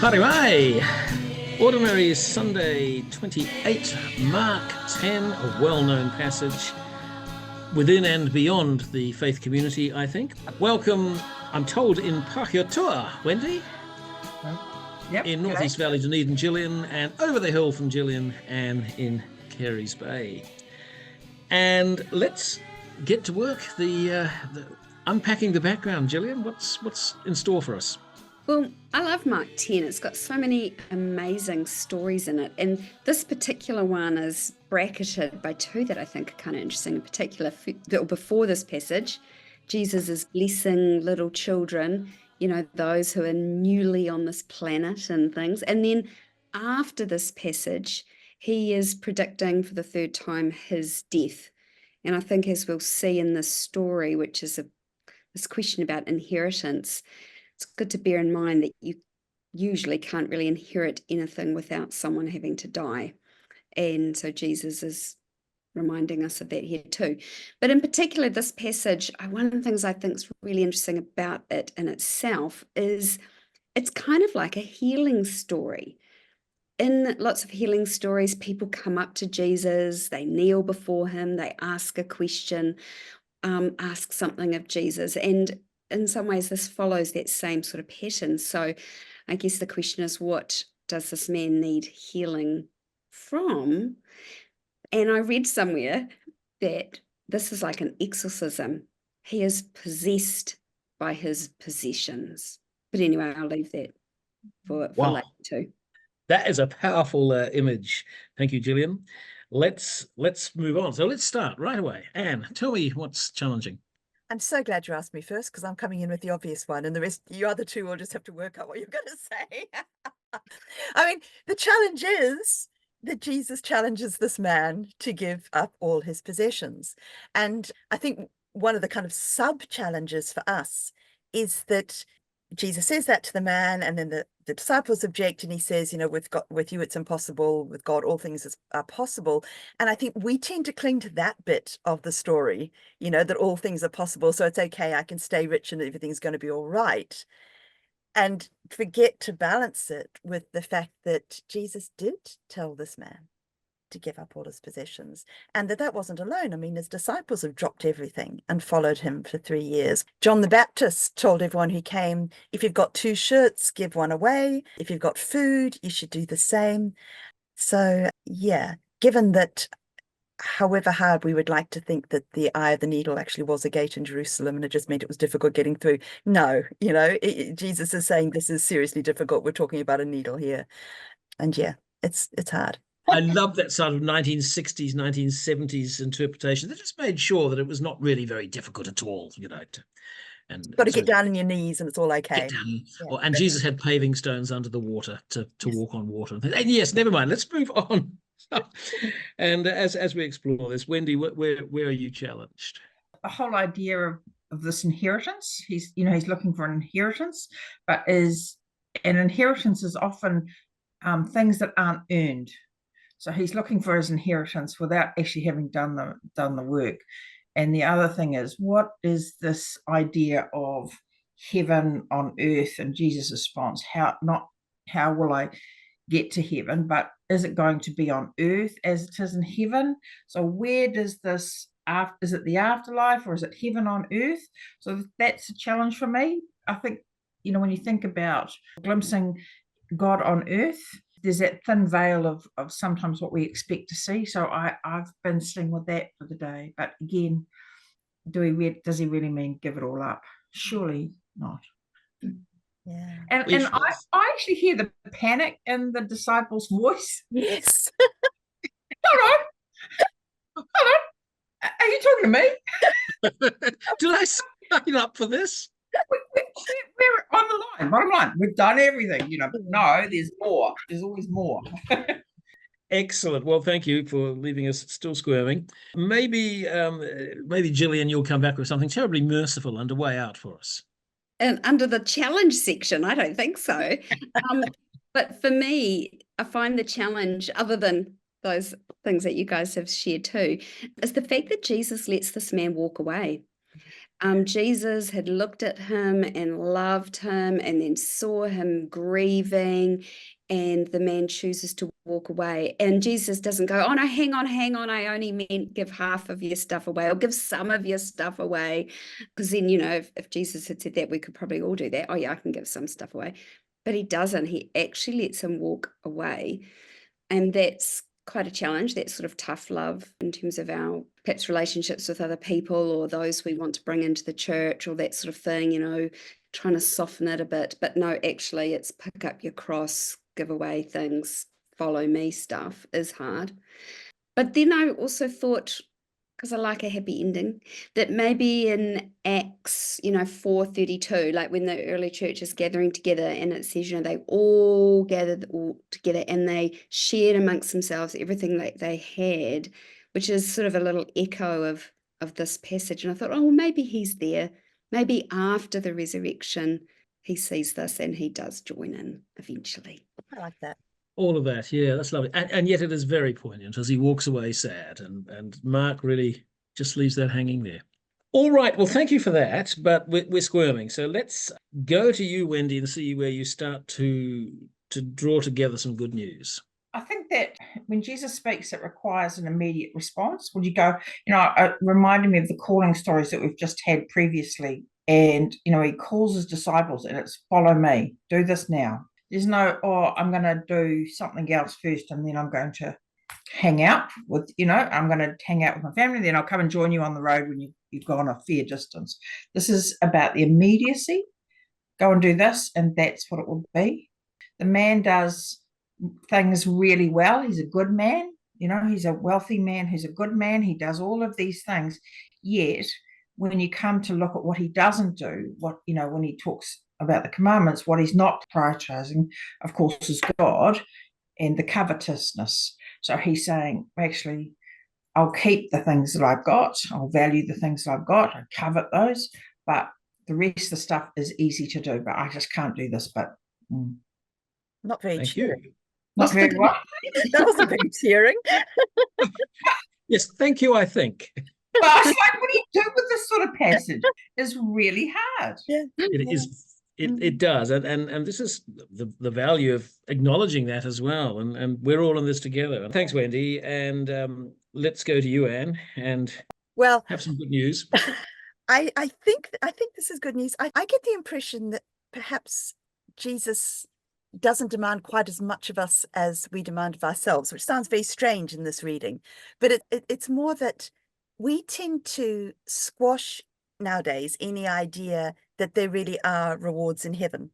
Whare! Ordinary Sunday 28, Mark 10, a well-known passage within and beyond the faith community, I think. Welcome, I'm told, in Pahiatua, Wendy. Yep, in Northeast Valley, Dunedin, Gillian, and over the hill from Gillian, and in Carey's Bay. And let's get to work. The unpacking the background, Gillian. What's in store for us? Well, I love Mark 10. It's got so many amazing stories in it. And this particular one is bracketed by two that I think are kind of interesting. In particular, before this passage, Jesus is blessing little children, those who are newly on this planet and things. And then after this passage, he is predicting for the third time his death. And I think, as we'll see in this story, which is this question about inheritance, it's good to bear in mind that you usually can't really inherit anything without someone having to die. And so Jesus is reminding us of that here too. But in particular, this passage, one of the things I think is really interesting about it in itself is it's kind of like a healing story. In lots of healing stories, people come up to Jesus, they kneel before him, they ask a question, ask something of Jesus. And in some ways, this follows that same sort of pattern. So I guess the question is, what does this man need healing from? And I read somewhere that this is like an exorcism. He is possessed by his possessions. But anyway, I'll leave that for later too. That is a powerful image. Thank you, Gillian. Let's move on. So let's start right away. Anne, tell me what's challenging. I'm so glad you asked me first, because I'm coming in with the obvious one, and the rest, you other two will just have to work out what you're going to say. I mean, the challenge is that Jesus challenges this man to give up all his possessions. And I think one of the kind of sub-challenges for us is that Jesus says that to the man, and then the disciples object, and he says, with you it's impossible, with God all things are possible. And I think we tend to cling to that bit of the story, that all things are possible, so it's okay, I can stay rich and everything's going to be all right, and forget to balance it with the fact that Jesus did tell this man to give up all his possessions, and that wasn't alone. I mean, his disciples have dropped everything and followed him for 3 years. John the Baptist told everyone who came, if you've got 2 shirts, give one away. If you've got food, you should do the same. So yeah, given that, however hard we would like to think that the eye of the needle actually was a gate in Jerusalem and it just meant it was difficult getting through, no, Jesus is saying this is seriously difficult. We're talking about a needle here. And yeah, it's hard. I love that sort of 1960s, 1970s interpretation. They just made sure that it was not really very difficult at all, And got to get down on your knees and it's all okay. And Jesus had paving stones under the water to walk on water. And yes, never mind. Let's move on. And as we explore this, Wendy, where are you challenged? The whole idea of this inheritance. He's looking for an inheritance, but an inheritance is often things that aren't earned. So he's looking for his inheritance without actually having done the work. And the other thing is, what is this idea of heaven on earth? And Jesus' response, how will I get to heaven, but is it going to be on earth as it is in heaven? So where does this, is it the afterlife or is it heaven on earth? So that's a challenge for me. I think, when you think about glimpsing God on earth, there's that thin veil of sometimes what we expect to see. So I've been sitting with that for the day. But again, does he really mean give it all up? Surely not. Yeah. And I actually hear the panic in the disciples' voice. Yes. Hold on. Are you talking to me? Did I sign up for this? We're on the line. Bottom line, we've done everything. No, there's more. There's always more. Excellent. Well, thank you for leaving us still squirming. Maybe Gillian, you'll come back with something terribly merciful and a way out for us. And under the challenge section, I don't think so. But for me, I find the challenge, other than those things that you guys have shared too, is the fact that Jesus lets this man walk away. Jesus had looked at him and loved him and then saw him grieving, and the man chooses to walk away. And Jesus doesn't go, oh no, hang on, I only meant give half of your stuff away or give some of your stuff away. Because then, if Jesus had said that, we could probably all do that. Oh yeah, I can give some stuff away. But he doesn't. He actually lets him walk away. And that's quite a challenge, that sort of tough love in terms of our perhaps relationships with other people or those we want to bring into the church or that sort of thing, trying to soften it a bit. But no, actually it's pick up your cross, give away things, follow me stuff is hard. But then I also thought, because I like a happy ending, that maybe in Acts, 4:32, like when the early church is gathering together and it says, they all gathered all together and they shared amongst themselves everything that they had, which is sort of a little echo of this passage. And I thought, oh, well, maybe he's there. Maybe after the resurrection, he sees this and he does join in eventually. I like that. All of that, yeah, that's lovely. And yet it is very poignant as he walks away sad. And Mark really just leaves that hanging there. All right, well, thank you for that, but we're squirming. So let's go to you, Wendy, and see where you start to draw together some good news. I think that when Jesus speaks, it requires an immediate response. Would you go, it reminded me of the calling stories that we've just had previously. And, he calls his disciples and it's follow me, do this now. There's no, I'm going to do something else first and then I'm going to hang out with, I'm going to hang out with my family, then I'll come and join you on the road when you've gone a fair distance. This is about the immediacy. Go and do this, and that's what it will be. The man does things really well. He's a good man. He's a wealthy man who's a good man. He does all of these things. Yet, when you come to look at what he doesn't do, when he talks about the commandments, what he's not prioritizing, of course, is God and the covetousness. So he's saying, actually, I'll keep the things that I've got. I'll value the things that I've got. I covet those. But the rest of the stuff is easy to do. But I just can't do this. But not very Thank cheering. you. Not very well. That wasn't very cheering. Yes, thank you, I think. But it's like, what do you do with this sort of passage? It's really hard. Yeah. It is. It does, and this is the value of acknowledging that as well, and we're all in this together. Thanks, Wendy, and let's go to you, Anne, and have some good news. I think this is good news. I get the impression that perhaps Jesus doesn't demand quite as much of us as we demand of ourselves, which sounds very strange in this reading, but it's more that we tend to squash nowadays any idea that there really are rewards in heaven.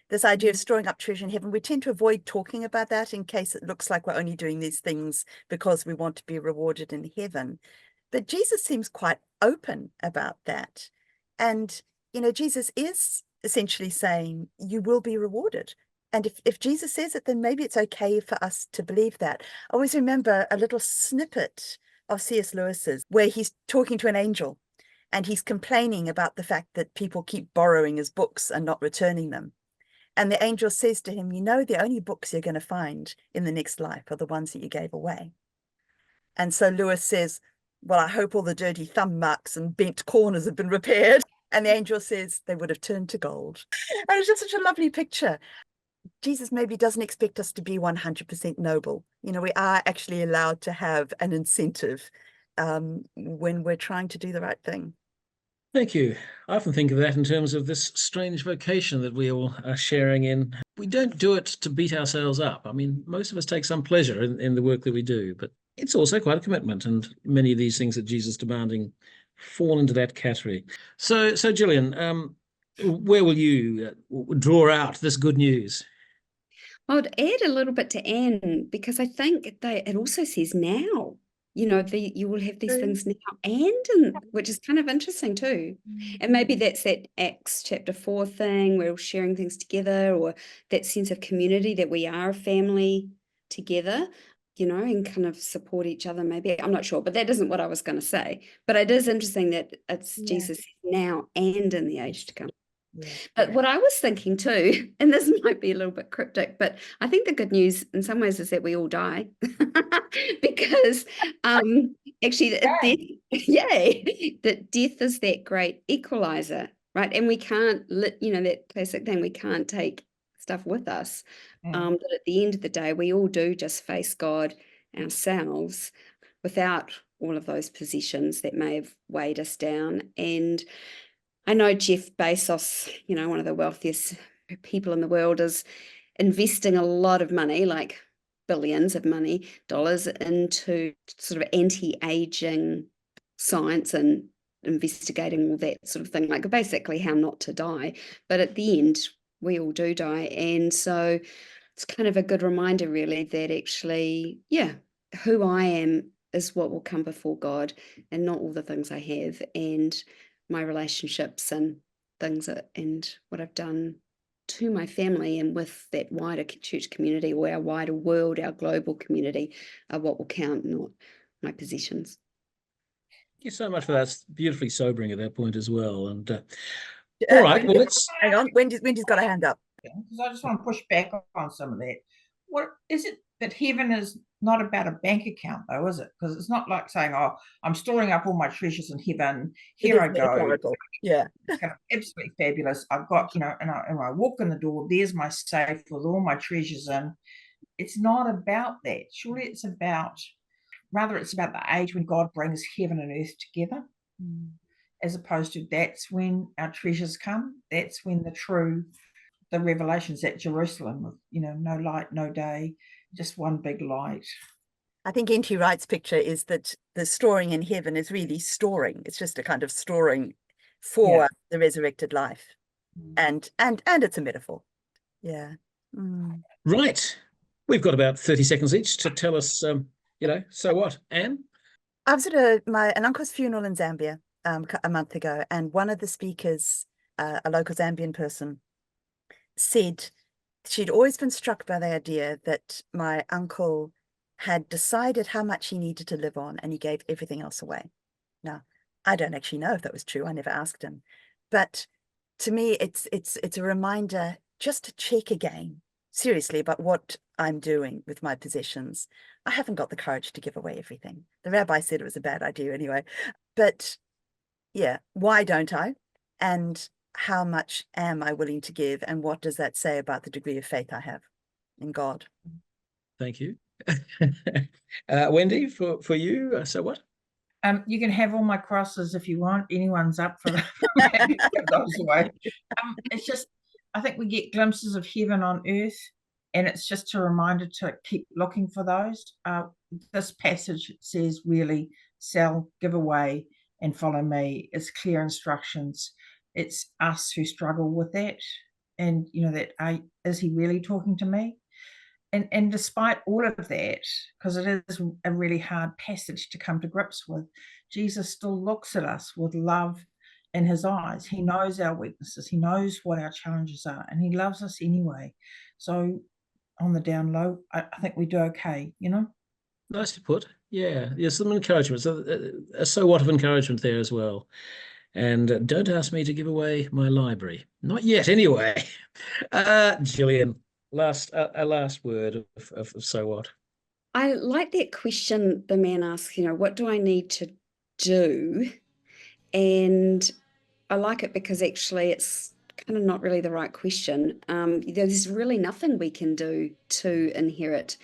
This idea of storing up treasure in heaven, we tend to avoid talking about that in case it looks like we're only doing these things because we want to be rewarded in heaven. But Jesus seems quite open about that. And, Jesus is essentially saying you will be rewarded. And if Jesus says it, then maybe it's okay for us to believe that. I always remember a little snippet of C.S. Lewis's where he's talking to an angel and he's complaining about the fact that people keep borrowing his books and not returning them. And the angel says to him, the only books you're going to find in the next life are the ones that you gave away. And so Lewis says, well, I hope all the dirty thumb marks and bent corners have been repaired. And the angel says they would have turned to gold. And it's just such a lovely picture. Jesus maybe doesn't expect us to be 100% noble. We are actually allowed to have an incentive when we're trying to do the right thing. Thank you. I often think of that in terms of this strange vocation that we all are sharing in. We don't do it to beat ourselves up. I mean, most of us take some pleasure in the work that we do, but it's also quite a commitment, and many of these things that Jesus is demanding fall into that category. So Gillian, where will you draw out this good news? I'd add a little bit to Anne, because I think it also says now. You will have these things now and which is kind of interesting too. And maybe that's that Acts chapter 4 thing, we're all sharing things together, or that sense of community that we are a family together, and kind of support each other maybe. I'm not sure, but that isn't what I was going to say. But it is interesting that it's Jesus now and in the age to come. Yeah. But what I was thinking too, and this might be a little bit cryptic, but I think the good news in some ways is that we all die because actually Yay, that death is that great equalizer, right? And we can't, that classic thing, we can't take stuff with us. But at the end of the day, we all do just face God ourselves without all of those possessions that may have weighed us down. And I know Jeff Bezos, one of the wealthiest people in the world, is investing a lot of money, like billions of dollars, into sort of anti-aging science and investigating all that sort of thing, like basically how not to die. But at the end, we all do die. And so it's kind of a good reminder, really, that actually, who I am is what will come before God, and not all the things I have and my relationships and things and what I've done to my family and with that wider church community, or our wider world, our global community, are what will count, not my possessions. Thank you so much for that. It's beautifully sobering at that point as well. And all right, well, let's hang on. Wendy's got a hand up. Because I just want to push back on some of that. What is it that heaven is not about a bank account, though, is it? Because it's not like saying, "Oh, I'm storing up all my treasures in heaven. Here I go." Yeah, it's kind of absolutely fabulous. I've got, and I walk in the door. There's my safe with all my treasures in. It's not about that. Surely it's about the age when God brings heaven and earth together, as opposed to that's when our treasures come. That's when the revelations at Jerusalem of, no light, no day, just one big light. I think N.T. Wright's picture is that the storing in heaven is really storing. It's just a kind of storing for the resurrected life. And it's a metaphor. Yeah. Right. We've got about 30 seconds each to tell us, so what, Anne? I was at an uncle's funeral in Zambia a month ago, and one of the speakers, a local Zambian person, said she'd always been struck by the idea that my uncle had decided how much he needed to live on, and he gave everything else away. Now, I don't actually know if that was true. I never asked him. But to me, it's a reminder just to check again, seriously, about what I'm doing with my possessions. I haven't got the courage to give away everything. The rabbi said it was a bad idea anyway. But yeah, why don't I? And how much am I willing to give? And what does that say about the degree of faith I have in God? Thank you. Wendy, for you, so what? You can have all my crosses if you want. Anyone's up for those away. It's just, I think we get glimpses of heaven on earth, and it's just a reminder to keep looking for those. This passage says really, sell, give away, and follow me. It's clear instructions. It's us who struggle with that, and is he really talking to me? And despite all of that, because it is a really hard passage to come to grips with, Jesus still looks at us with love in his eyes. He knows our weaknesses. He knows what our challenges are, and he loves us anyway. So on the down low, I think we do okay, Nicely put. Yeah, some encouragement. So what of encouragement there as well. And don't ask me to give away my library. Not yet, anyway. Gillian, a last word of so what? I like that question the man asks, what do I need to do? And I like it because actually it's kind of not really the right question. There's really nothing we can do to inherit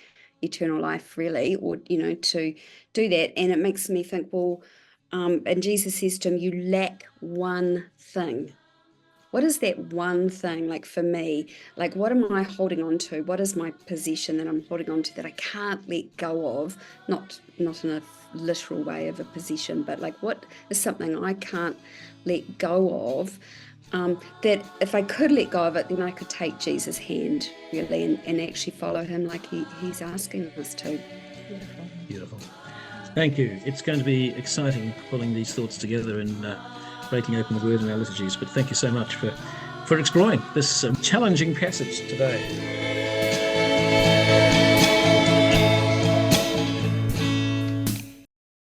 eternal life, really, or, to do that. And it makes me think, well, and Jesus says to him, you lack one thing. What is that one thing, like for me? Like, what am I holding on to? What is my possession that I'm holding on to that I can't let go of? Not in a literal way of a possession, but like, what is something I can't let go of? That if I could let go of it, then I could take Jesus' hand, really, and actually follow him like he's asking us to. Beautiful. Beautiful. Thank you. It's going to be exciting pulling these thoughts together and breaking open the word in our liturgies. But thank you so much for exploring this challenging passage today.